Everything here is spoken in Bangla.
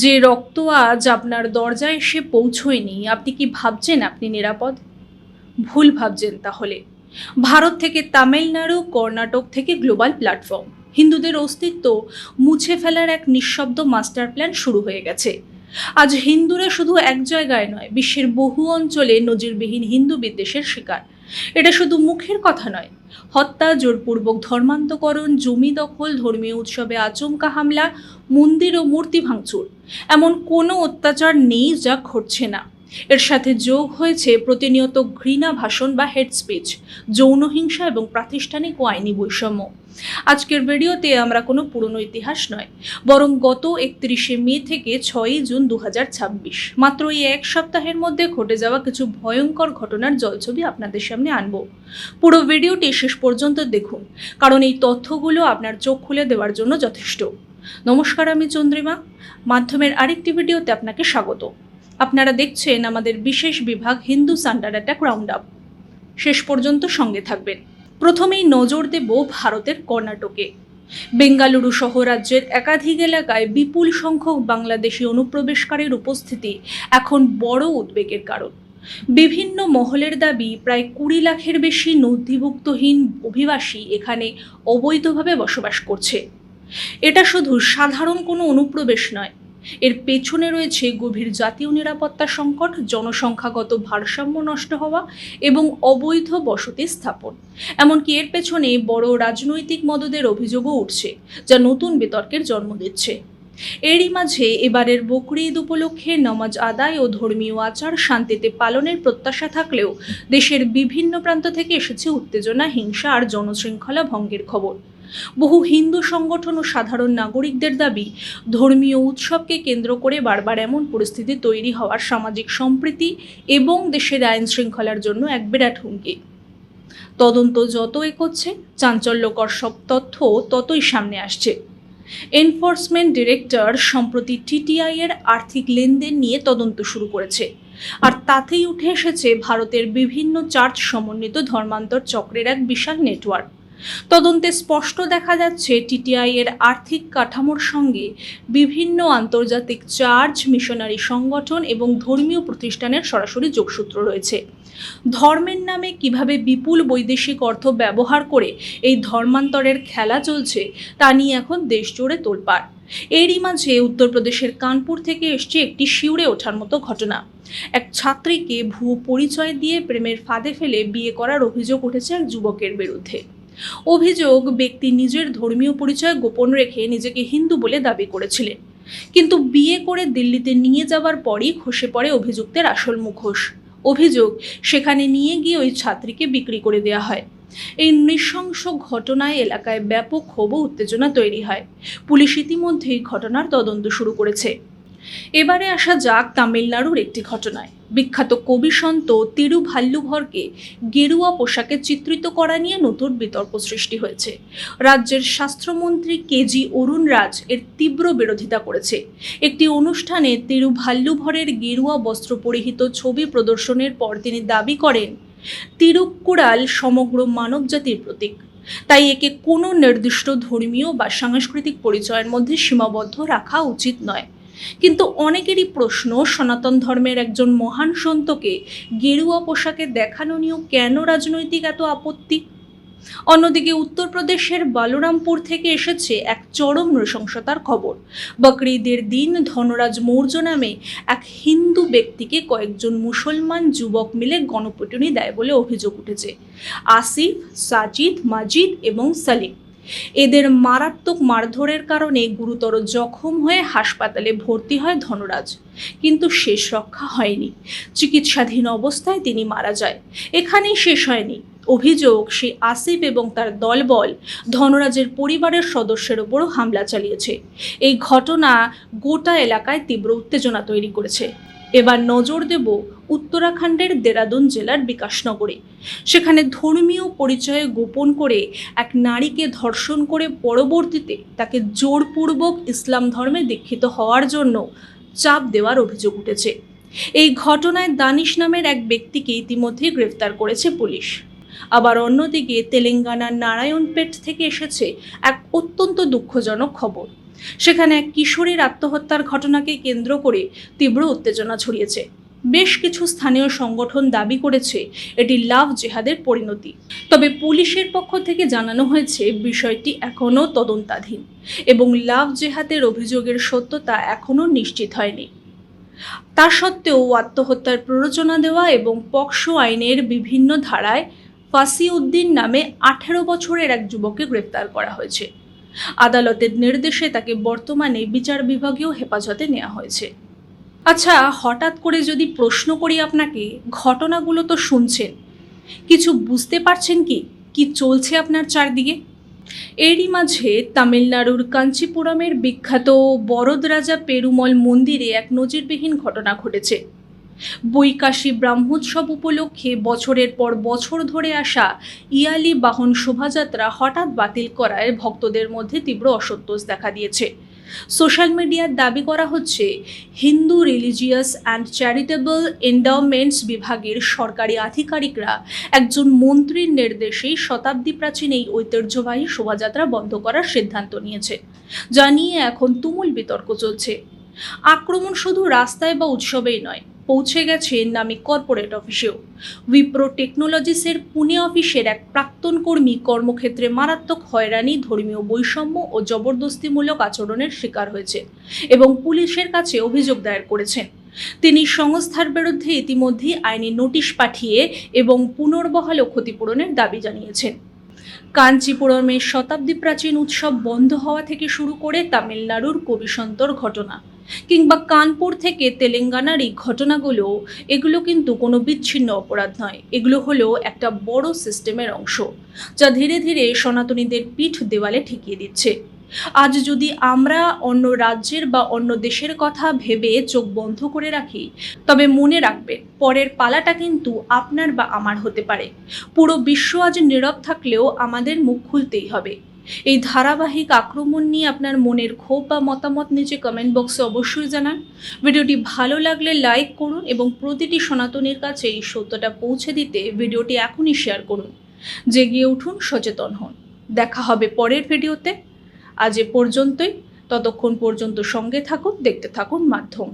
যে রক্ত আজ আপনার দরজায় এসে পৌঁছয়নি, আপনি কি ভাবছেন আপনি নিরাপদ? ভুল ভাবছেন তাহলে। ভারত থেকে তামিলনাড়ু, কর্ণাটক থেকে গ্লোবাল প্ল্যাটফর্ম, হিন্দুদের অস্তিত্ব মুছে ফেলার এক নিঃশব্দ মাস্টার প্ল্যান শুরু হয়ে গেছে। আজ হিন্দুরা শুধু এক জায়গায় নয়, বিশ্বের বহু অঞ্চলে নজিরবিহীন হিন্দু বিদ্বেষের শিকার। এটা শুধু মুখের কথা নয়, হত্যা, জোরপূর্বক ধর্মান্তকরণ, জমি দখল, ধর্মীয় উৎসবে আচমকা হামলা, মন্দির ও মূর্তি ভাঙচুর, এমন কোনো অত্যাচার নেই যা ঘটছে না। এর সাথে যোগ হয়েছে প্রতিনিয়ত ঘৃণা ভাষণ বা হেড স্পিচ, যৌন হিংসা এবং প্রাতিষ্ঠানিক ও আইনি বৈষম্য। আজকের ভিডিওতে আমরা কোনো পুরনো ইতিহাস নয়, বরং গত 31শে মে থেকে 6ই জুন 2026, মাত্র এই এক সপ্তাহের মধ্যে ঘটে যাওয়া কিছু ভয়ঙ্কর ঘটনার জলছবি আপনাদের সামনে আনবো। পুরো ভিডিওটি শেষ পর্যন্ত দেখুন, কারণ এই তথ্যগুলো আপনার চোখ খুলে দেওয়ার জন্য যথেষ্ট। নমস্কার, আমি চন্দ্রিমা। মাধ্যমের আরেকটি ভিডিওতে আপনাকে স্বাগত। আপনারা দেখছেন আমাদের বিশেষ বিভাগ হিন্দু সান্ডার অ্যাটাক রাউন্ড আপ। শেষ পর্যন্ত সঙ্গে থাকবেন। প্রথমেই নজর দেব ভারতের কর্ণাটকে। বেঙ্গালুরু সহ রাজ্যের একাধিক এলাকায় বিপুল সংখ্যক বাংলাদেশি অনুপ্রবেশকারীর উপস্থিতি এখন বড় উদ্বেগের কারণ। বিভিন্ন মহলের দাবি, প্রায় 20 লাখের বেশি নথিভুক্তহীন অভিবাসী এখানে অবৈধভাবে বসবাস করছে। এটা শুধু সাধারণ কোনো অনুপ্রবেশ নয়, এর পেছনে রয়েছে গভীর জাতীয় নিরাপত্তা সংকট, জনসংখ্যাগত ভারসাম্য নষ্ট হওয়া এবং অবৈধ বসতি স্থাপন। এমনকি এর পেছনে বড় রাজনৈতিক মদদের অভিযোগও উঠছে, যা নতুন বিতর্কের জন্ম দিচ্ছে। এরই মাঝে এবারের বকরি ঈদ উপলক্ষে নামাজ আদায় ও ধর্মীয় আচার শান্তিতে পালনের প্রত্যাশা থাকলেও দেশের বিভিন্ন প্রান্ত থেকে এসেছে উত্তেজনা, হিংসা আর জনশৃঙ্খলা ভঙ্গের খবর। বহু হিন্দু সংগঠন ও সাধারণ নাগরিকদের দাবি, ধর্মীয় উৎসবকে কেন্দ্র করে বারবার এমন পরিস্থিতি তৈরি হওয়ার সামাজিক সম্প্রীতি এবং দেশের আইন শৃঙ্খলার জন্য এক বিরাট হুমকি। তদন্ত যত এগোচ্ছে, চাঞ্চল্যকর সব তথ্য ততই সামনে আসছে। এনফোর্সমেন্ট ডিরেক্টর সম্প্রতি টিটিআই এর আর্থিক লেনদেন নিয়ে তদন্ত শুরু করেছে, আর তাতেই উঠে এসেছে ভারতের বিভিন্ন চার্জ সমন্বিত ধর্মান্তর চক্রের এক বিশাল নেটওয়ার্ক। তদন্তে স্পষ্ট দেখা যাচ্ছে টিটিআই এর আর্থিক কাঠামোর সঙ্গে বিভিন্ন আন্তর্জাতিক চার্জ, মিশনারি সংগঠন এবং ধর্মীয় প্রতিষ্ঠানের সরাসরি যোগসূত্র রয়েছে। ধর্মের নামে কিভাবে বিপুল বৈদেশিক অর্থ ব্যবহার করে এই ধর্মান্তরের খেলা চলছে তা নিয়ে এখন দেশ জুড়ে তোলপাড়। এরই মাঝে উত্তরপ্রদেশের কানপুর থেকে এসছে একটি শিউরে ওঠার মতো ঘটনা। এক ছাত্রীকে ভুয়ো পরিচয় দিয়ে প্রেমের ফাঁদে ফেলে বিয়ে করার অভিযোগ উঠেছে এক যুবকের বিরুদ্ধে। অভিযোগ, ব্যক্তি নিজের ধর্মীয় পরিচয় গোপন রেখে নিজেকে হিন্দু বলে দাবি করেছিলেন, কিন্তু বিয়ে করে দিল্লিতে নিয়ে যাওয়ার পরই খসে পড়ে অভিযুক্তের আসল মুখোশ। অভিযোগ, সেখানে নিয়ে গিয়ে ওই ছাত্রীকে বিক্রি করে দেওয়া হয়। এই নৃশংস ঘটনায় এলাকায় ব্যাপক ক্ষোভ ও উত্তেজনা তৈরি হয়। পুলিশ ইতিমধ্যেই ঘটনার তদন্ত শুরু করেছে। এবারে আসা যাক তামিলনাড়ুর একটি ঘটনায়। বিখ্যাত কবি সন্ত তিরুভাল্লুভরকে গেরুয়া পোশাকে চিত্রিত করা নিয়ে নতুন বিতর্ক সৃষ্টি হয়েছে। রাজ্যের স্বাস্থ্যমন্ত্রী কেজি অরুণ রাজ এর তীব্র বিরোধিতা করেছে। একটি অনুষ্ঠানে তিরুভাল্লুভরের গেরুয়া বস্ত্র পরিহিত ছবি প্রদর্শনের পর তিনি দাবি করেন, তিরুক্কুড়াল সমগ্র মানবজাতির প্রতীক, তাই একে কোনো নির্দিষ্ট ধর্মীয় বা সাংস্কৃতিক পরিচয়ের মধ্যে সীমাবদ্ধ রাখা উচিত নয়। কিন্তু অনেকেরই প্রশ্ন, সনাতন ধর্মের একজন মহান সন্তকে গেরুয়া পোশাকে দেখানো নিয়েও কেন রাজনৈতিক এত আপত্তি? অন্যদিকে উত্তরপ্রদেশের বালুরামপুর থেকে এসেছে এক চরম নৃশংসতার খবর। বকরি ঈদের দিন ধনরাজ মৌর্য নামে এক হিন্দু ব্যক্তিকে কয়েকজন মুসলমান যুবক মিলে গণপিটুনি দেয় বলে অভিযোগ উঠেছে। আসিফ, সাজিদ, মাজিদ এবং সালিম এদের মারাত্মক মারধরের কারণে গুরুতর জখম হয়ে হাসপাতালে ভর্তি হয় ধনরাজ, কিন্তু শেষ রক্ষা হয়নি। চিকিৎসাধীন অবস্থায় তিনি মারা যায়। এখানেই শেষ হয়নি। অভিযোগ, সেই আসিফ এবং তার দলবল ধনরাজের পরিবারের সদস্যের ওপরও হামলা চালিয়েছে। এই ঘটনা গোটা এলাকায় তীব্র উত্তেজনা তৈরি করেছে। এবার নজর দেব উত্তরাখণ্ডের দেরাদুন জেলার বিকাশনগরে। সেখানে ধর্মীয় পরিচয়ে গোপন করে এক নারীকে ধর্ষণ করে পরবর্তীতে তাকে জোরপূর্বক ইসলাম ধর্মে দীক্ষিত হওয়ার জন্য চাপ দেওয়ার অভিযোগ উঠেছে। এই ঘটনায় দানিশ নামের এক ব্যক্তিকে ইতিমধ্যে গ্রেফতার করেছে পুলিশ। আবার অন্যদিকে তেলেঙ্গানার নারায়ণপেট থেকে এসেছে এক অত্যন্ত দুঃখজনক খবর। সেখানে এক কিশোরীর আত্মহত্যার ঘটনাকে কেন্দ্র করে তীব্র উত্তেজনা ছড়িয়েছে। বেশ কিছু স্থানীয় সংগঠন দাবি করেছে এটি লাভ জেহাদের পরিণতি। তবে পুলিশের পক্ষ থেকে জানানো হয়েছে বিষয়টি এখনও তদন্তাধীন এবং লাভ জেহাদের অভিযোগের সত্যতা এখনও নিশ্চিত হয়নি। তা সত্ত্বেও আত্মহত্যার প্ররোচনা দেওয়া এবং পকসো আইনের বিভিন্ন ধারায় ফাসিউদ্দিন নামে 18 বছরের এক যুবককে গ্রেপ্তার করা হয়েছে। আদালতের নির্দেশে তাকে বর্তমানে বিচার বিভাগীয় হেফাজতে নেওয়া হয়েছে। আচ্ছা, হঠাৎ করে যদি প্রশ্ন করি আপনাকে, ঘটনাগুলো তো শুনছেন, কিছু বুঝতে পারছেন কি কি চলছে আপনার চারদিকে? এরই মাঝে তামিলনাড়ুর কাঞ্চিপুরমের বিখ্যাত বরদরাজা পেরুমল মন্দিরে এক নজিরবিহীন ঘটনা ঘটেছে। বৈকাশী ব্রাহ্মোৎসব উপলক্ষে বছরের পর বছর ধরে আসা ইয়ালি বাহন শোভাযাত্রা হঠাৎ বাতিল করায় ভক্তদের মধ্যে তীব্র অসন্তোষ দেখা দিয়েছে। সোশ্যাল মিডিয়ার দাবি করা হচ্ছে হিন্দু রিলিজিয়াস অ্যান্ড চ্যারিটেবল এন্ডাওমেন্টস বিভাগের সরকারি আধিকারিকরা একজন মন্ত্রীর নির্দেশেই শতাব্দী প্রাচীন এই ঐতিহ্যবাহী শোভাযাত্রা বন্ধ করার সিদ্ধান্ত নিয়েছে, যা নিয়ে এখন তুমুল বিতর্ক চলছে। আক্রমণ শুধু রাস্তায় বা উৎসবেই নয়, পৌঁছে গেছে নামি কর্পোরেট অফিসেও। উইপ্রো টেকনোলজিসের পুনে অফিসের এক প্রাক্তন কর্মী কর্মক্ষেত্রে মারাত্মক হয়রানি, ধর্মীয় বৈষম্য ও জবরদস্তিমূলক আচরণের শিকার হয়েছে এবং পুলিশের কাছে অভিযোগ দায়ের করেছেন। তিনি সংস্থার বিরুদ্ধে ইতিমধ্যেই আইনি নোটিশ পাঠিয়ে এবং পুনর্বহাল ও ক্ষতিপূরণের দাবি জানিয়েছেন। কাঞ্চিপুরমের শতাব্দী প্রাচীন উৎসব বন্ধ হওয়া থেকে শুরু করে তামিলনাড়ুর কবিসন্তর ঘটনা কিংবা কানপুর থেকে তেলেঙ্গানার এই ঘটনাগুলো, এগুলো কিন্তু কোনো বিচ্ছিন্ন অপরাধ নয়। এগুলো হলো একটা বড় সিস্টেমের অংশ, যা ধীরে ধীরে সনাতনীদের পিঠ দেওয়ালে ঠেকিয়ে দিচ্ছে। আজ যদি আমরা অন্য রাজ্যের বা অন্য দেশের কথা ভেবে চোখ বন্ধ করে রাখি, তবে মনে রাখবেন পরের পালাটা কিন্তু আপনার বা আমার হতে পারে। পুরো বিশ্ব আজ নীরব থাকলেও আমাদের মুখ খুলতেই হবে। এই ধারাবাহিক আক্রমণ নিয়ে আপনার মনের ক্ষোভ বা মতামত নিচে কমেন্ট বক্সে অবশ্যই জানান। ভিডিওটি ভালো লাগলে লাইক করুন এবং প্রতিটি সনাতনীর কাছে এই সত্যটা পৌঁছে দিতে ভিডিওটি এখনই শেয়ার করুন। জেগে উঠুন, সচেতন হন। দেখা হবে পরের ভিডিওতে। আজ এ পর্যন্তই। ততক্ষণ পর্যন্ত সঙ্গে থাকুন, দেখতে থাকুন মাধ্যম।